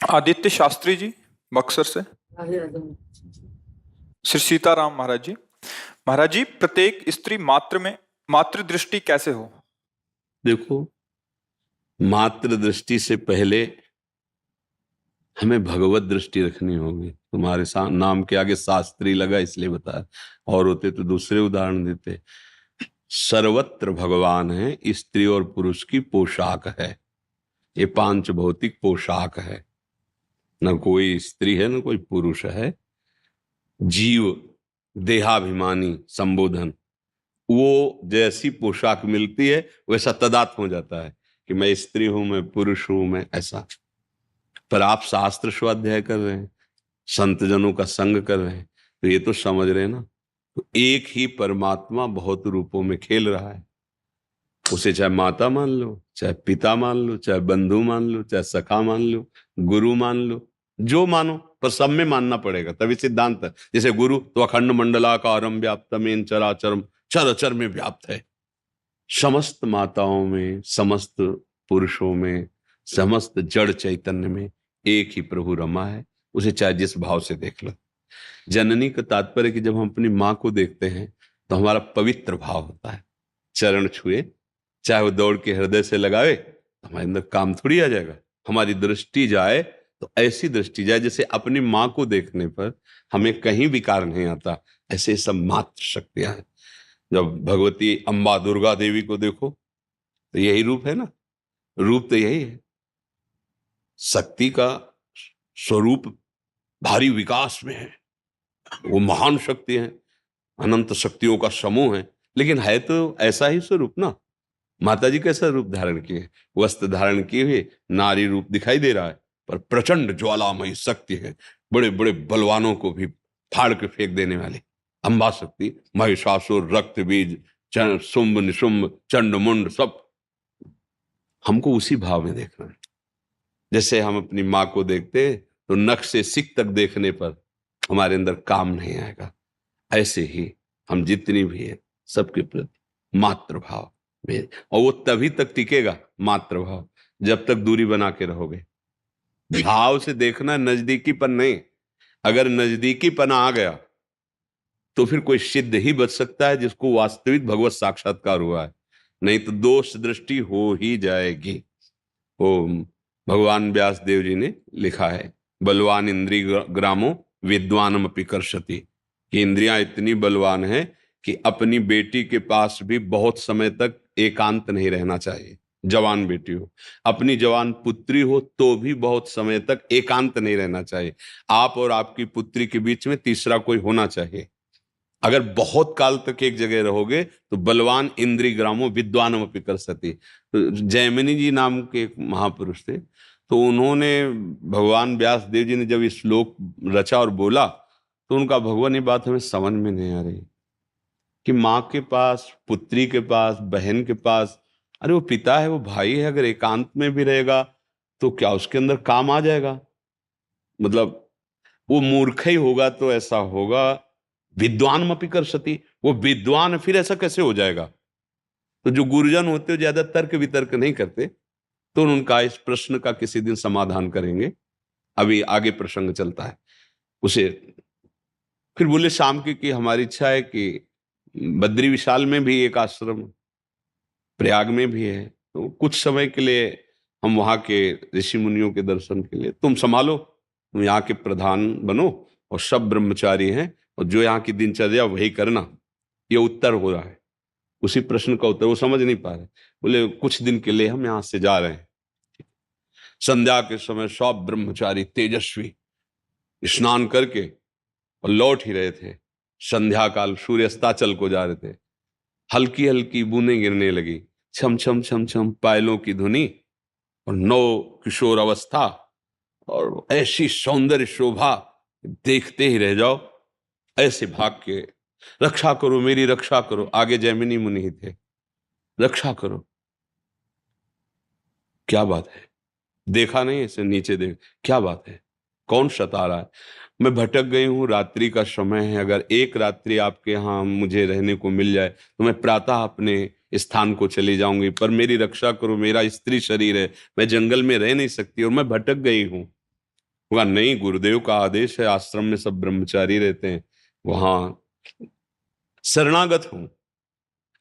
आदित्य शास्त्री जी, बक्सर से। श्री सीताराम महाराज जी। महाराज जी, प्रत्येक स्त्री मात्र में मातृ दृष्टि कैसे हो? देखो, मात्र दृष्टि से पहले हमें भगवत दृष्टि रखनी होगी। तुम्हारे नाम के आगे शास्त्री लगा इसलिए बताया, और होते तो दूसरे उदाहरण देते। सर्वत्र भगवान है, स्त्री और पुरुष की पोशाक है। ये पांच भौतिक पोशाक है। न कोई स्त्री है न कोई पुरुष है। जीव देहाभिमानी संबोधन, वो जैसी पोशाक मिलती है वैसा तदात्म हो जाता है कि मैं स्त्री हूं, मैं पुरुष हूं, मैं ऐसा। पर आप शास्त्र स्वाध्याय कर रहे हैं, संत जनों का संग कर रहे हैं, तो ये तो समझ रहे हैं ना, तो एक ही परमात्मा बहुत रूपों में खेल रहा है। उसे चाहे माता मान लो, चाहे पिता मान लो, चाहे बंधु मान लो, चाहे सखा मान लो, गुरु मान लो, जो मानो, पर सब में मानना पड़ेगा, तभी सिद्धांत है। जैसे गुरु तो अखंड मंडलाकारम व्याप्तमेन चराचरम, चर अचर में व्याप्त है। समस्त माताओं में, समस्त पुरुषों में, समस्त जड़ चैतन्य में एक ही प्रभु रमा है। उसे चाहे जिस भाव से देख लो। जननी का तात्पर्य कि जब हम अपनी माँ को देखते हैं तो हमारा पवित्र भाव होता है। चरण छुए, चाहे वो दौड़ के हृदय से लगावे, तो हमारे अंदर काम थोड़ी आ जाएगा। हमारी दृष्टि जाए तो ऐसी दृष्टि जाए जैसे अपनी माँ को देखने पर हमें कहीं विकार नहीं आता। ऐसे सब मात्र शक्तियां हैं। जब भगवती अम्बा दुर्गा देवी को देखो तो यही रूप है ना, रूप तो यही है। शक्ति का स्वरूप भारी विकास में है, वो महान शक्ति है, अनंत शक्तियों का समूह है, लेकिन है तो ऐसा ही स्वरूप ना। माता जी कैसा रूप धारण किए, वस्त्र धारण किए हुए नारी रूप दिखाई दे रहा है, पर प्रचंड ज्वालामयी शक्ति है। बड़े बड़े बलवानों को भी फाड़ के फेंक देने वाली अम्बा शक्ति। महिषासुर, रक्त बीज, शुंभ निशुंभ, चंड मुंड, सब हमको उसी भाव में देखना है। जैसे हम अपनी माँ को देखते हैं तो नख से सिक तक देखने पर हमारे अंदर काम नहीं आएगा, ऐसे ही हम जितनी भी है सबके प्रति मातृ भाव में। और वो तभी तक टिकेगा मातृ भाव जब तक दूरी बना के रहोगे। भाव से देखना, नजदीकीपन नहीं। अगर नजदीकीपन आ गया तो फिर कोई सिद्ध ही बच सकता है जिसको वास्तविक भगवत साक्षात्कार हुआ है, नहीं तो दोष दृष्टि हो ही जाएगी। वो भगवान व्यास देव जी ने लिखा है, बलवान इंद्री ग्रामो विद्वानम अपि कर्षति, कि इंद्रियां इतनी बलवान है कि अपनी बेटी के पास भी बहुत समय तक एकांत नहीं रहना चाहिए। जवान बेटी हो, अपनी जवान पुत्री हो तो भी बहुत समय तक एकांत नहीं रहना चाहिए। आप और आपकी पुत्री के बीच में तीसरा कोई होना चाहिए। अगर बहुत काल तक एक जगह रहोगे तो बलवान इंद्री ग्रामो विद्वानम अपि कर्षति। तो जैमिनी जी नाम के एक महापुरुष थे, तो उन्होंने, भगवान व्यास देव जी ने जब इस श्लोक रचा और बोला तो उनका, भगवान ये बात हमें समझ में नहीं आ रही कि माँ के पास, पुत्री के पास, बहन के पास, अरे वो पिता है, वो भाई है, अगर एकांत में भी रहेगा तो क्या उसके अंदर काम आ जाएगा? मतलब वो मूर्ख ही होगा तो ऐसा होगा। विद्वान मपि कर्षति, वो विद्वान फिर ऐसा कैसे हो जाएगा? तो जो गुरुजन होते हो ज्यादा तर्क वितर्क नहीं करते, तो उनका इस प्रश्न का किसी दिन समाधान करेंगे। अभी आगे प्रसंग चलता है उसे। फिर बोले शाम की हमारी इच्छा है कि बद्री विशाल में भी एक आश्रम, प्रयाग में भी है, तो कुछ समय के लिए हम वहां के ऋषि मुनियों के दर्शन के लिए, तुम संभालो, तुम यहाँ के प्रधान बनो और सब ब्रह्मचारी हैं, और जो यहाँ की दिनचर्या वही करना। ये उत्तर हो रहा है, उसी प्रश्न का उत्तर। वो समझ नहीं पा रहे, बोले कुछ दिन के लिए हम यहाँ से जा रहे हैं। संध्या के समय सब ब्रह्मचारी तेजस्वी स्नान करके और लौट ही रहे थे। संध्या काल, सूर्य अस्ताचल को जा रहे थे। हल्की हल्की बूंदें गिरने लगी, छम छम छम छम पायलों की धुनी, और नौ किशोर अवस्था, और ऐसी सौंदर्य शोभा, देखते ही रह जाओ। ऐसे भाग के, रक्षा करो मेरी, रक्षा करो। आगे जैमिनी मुनि ही थे, रक्षा करो। क्या बात है? देखा नहीं, ऐसे नीचे देख, क्या बात है, कौन सता रहा है? मैं भटक गई हूं, रात्रि का समय है, अगर एक रात्रि आपके यहाँ मुझे रहने को मिल जाए तो मैं प्रातः अपने स्थान को चली जाऊंगी, पर मेरी रक्षा करो, मेरा स्त्री शरीर है, मैं जंगल में रह नहीं सकती और मैं भटक गई हूं। बोला नहीं, गुरुदेव का आदेश है, आश्रम में सब ब्रह्मचारी रहते हैं, वहां शरणागत हूं,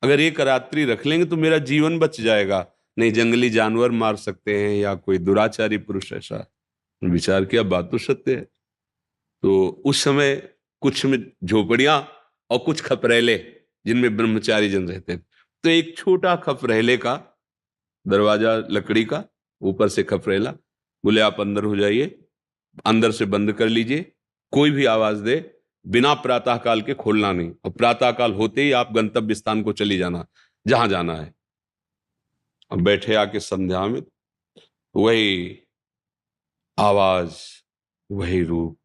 अगर एक रात्रि रख लेंगे तो मेरा जीवन बच जाएगा, नहीं जंगली जानवर मार सकते हैं या कोई दुराचारी पुरुष ऐसा। विचार किया, बात तो सत्य है। तो उस समय कुछ में झोपड़ियां और कुछ खपरेले जिनमें ब्रह्मचारी जन रहते थे, तो एक छोटा खपरेले का दरवाजा लकड़ी का, ऊपर से खपरेला, बोले आप अंदर हो जाइए, अंदर से बंद कर लीजिए, कोई भी आवाज दे बिना प्रातःकाल के खोलना नहीं, और प्रातःकाल होते ही आप गंतव्य स्थान को चली जाना जहां जाना है। अब बैठे आके संध्या में वही आवाज, वही रूप,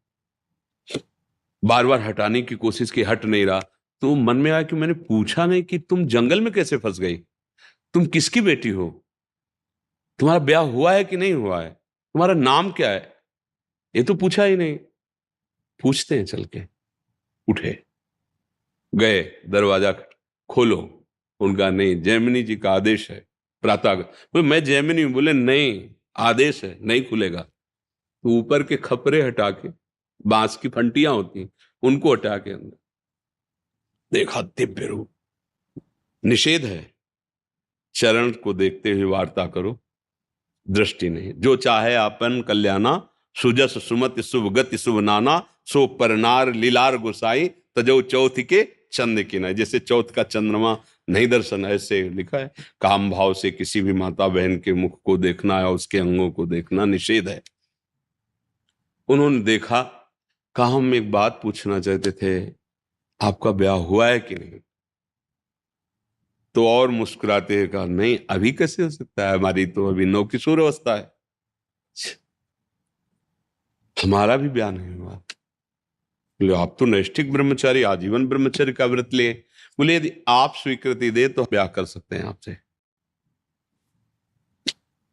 बार बार हटाने की कोशिश की, हट नहीं रहा। तो मन में आया कि मैंने पूछा नहीं कि तुम जंगल में कैसे फंस गई, तुम किसकी बेटी हो, तुम्हारा ब्याह हुआ है कि नहीं हुआ है, तुम्हारा नाम क्या है, ये तो पूछा ही नहीं। पूछते हैं चल के। उठे, गए, दरवाजा खोलो, उनका नहीं, जैमिनी जी का आदेश है प्रातः। बोले मैं जैमिनी हूं, बोले नहीं आदेश है, नहीं खुलेगा। तो ऊपर के खपरे हटा के, बांस की फंटियां होती उनको हटा के अंदर देखा, दिव्य रूप, निषेध है चरण को देखते हुए वार्ता करो, दृष्टि नहीं, जो चाहे आपन कल्याणा, सुजस सुमति शुभ गति शुभ नाना, सो परनार लीलार गोसाई, तजो चौथ के चंद की ना। जैसे चौथ का चंद्रमा नहीं दर्शन, ऐसे लिखा है, काम भाव से किसी भी माता बहन के मुख को देखना या उसके अंगों को देखना निषेध है। उन्होंने देखा, कहा हम एक बात पूछना चाहते थे, आपका ब्याह हुआ है कि नहीं। तो और मुस्कुराते हैं कहा, नहीं अभी कैसे हो सकता है, हमारी तो अभी नवकिशोर अवस्था है, हमारा भी ब्याह नहीं हुआ। बोले आप तो नैष्ठिक ब्रह्मचारी, आजीवन ब्रह्मचर्य का व्रत लिए। बोले यदि आप स्वीकृति दे तो ब्याह कर सकते हैं आपसे।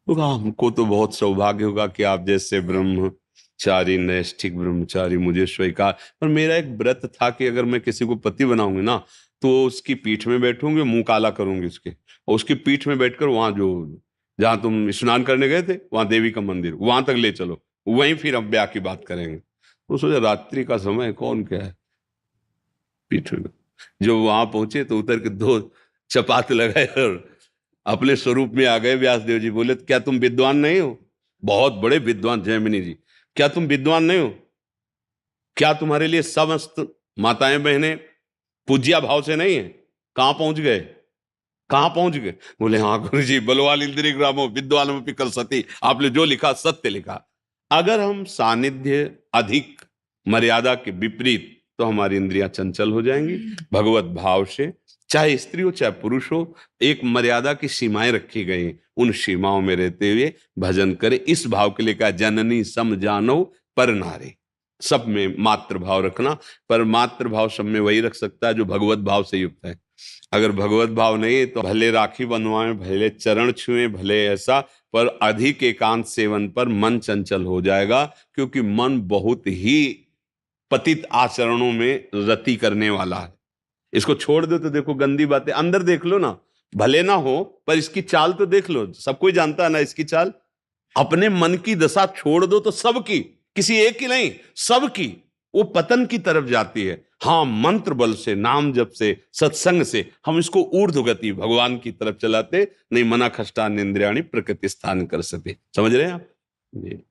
तो कहा हमको तो बहुत सौभाग्य होगा कि आप जैसे ब्रह्मचारी, नैष्ठिक ब्रह्मचारी मुझे स्वीकार, पर मेरा एक व्रत था कि अगर मैं किसी को पति बनाऊंगी ना तो उसकी पीठ में बैठूंगी, मुंह काला करूंगी उसके, और उसकी पीठ में बैठकर वहां जो जहां तुम स्नान करने गए थे वहां देवी का मंदिर, वहां तक ले चलो, वहीं फिर हम ब्याह की बात करेंगे। तो सोचा रात्रि का समय, कौन क्या है पीठ में। जो वहां पहुंचे तो उतर के 2 चपात लगाए और अपने स्वरूप में आ गए। व्यासदेव जी बोले क्या तुम विद्वान नहीं हो, बहुत बड़े विद्वान जैमिनी जी, क्या तुम विद्वान नहीं हो, क्या तुम्हारे लिए समस्त माताएं बहनें पूज्या भाव से नहीं है, कहां पहुंच गए, कहां पहुंच गए। बोले हाँ गुरु जी, बलवाल इंद्रिय ग्रामो विद्वान पिकल सती, आपने जो लिखा सत्य लिखा। अगर हम सानिध्य अधिक मर्यादा के विपरीत तो हमारी इंद्रियां चंचल हो जाएंगी। भगवत भाव से चाहे स्त्री हो चाहे पुरुष हो, एक मर्यादा की सीमाएं रखी गई, उन सीमाओं में रहते हुए भजन करें। इस भाव के लिए कहा, जननी सम जानो पर नारी, सब में मातृ भाव रखना। पर मातृ भाव सब में वही रख सकता है जो भगवत भाव से युक्त है। अगर भगवत भाव नहीं है तो भले राखी बंधवाएं, भले चरण छुएं, भले ऐसा, पर अधिक एकांत सेवन पर मन चंचल हो जाएगा, क्योंकि मन बहुत ही पतित आचरणों में रति करने वाला है। इसको छोड़ दो तो देखो गंदी बातें, अंदर देख लो ना, भले ना हो पर इसकी चाल तो देख लो, सब कोई जानता है ना इसकी चाल। अपने मन की दशा छोड़ दो तो सबकी, किसी एक की नहीं, सबकी वो पतन की तरफ जाती है। हाँ, मंत्र बल से, नाम जप से, सत्संग से हम इसको ऊर्ध्व गति भगवान की तरफ चलाते, नहीं मना खष्टा इंद्रियाणी प्रकृति स्थान कर सके। समझ रहे हैं आप जी।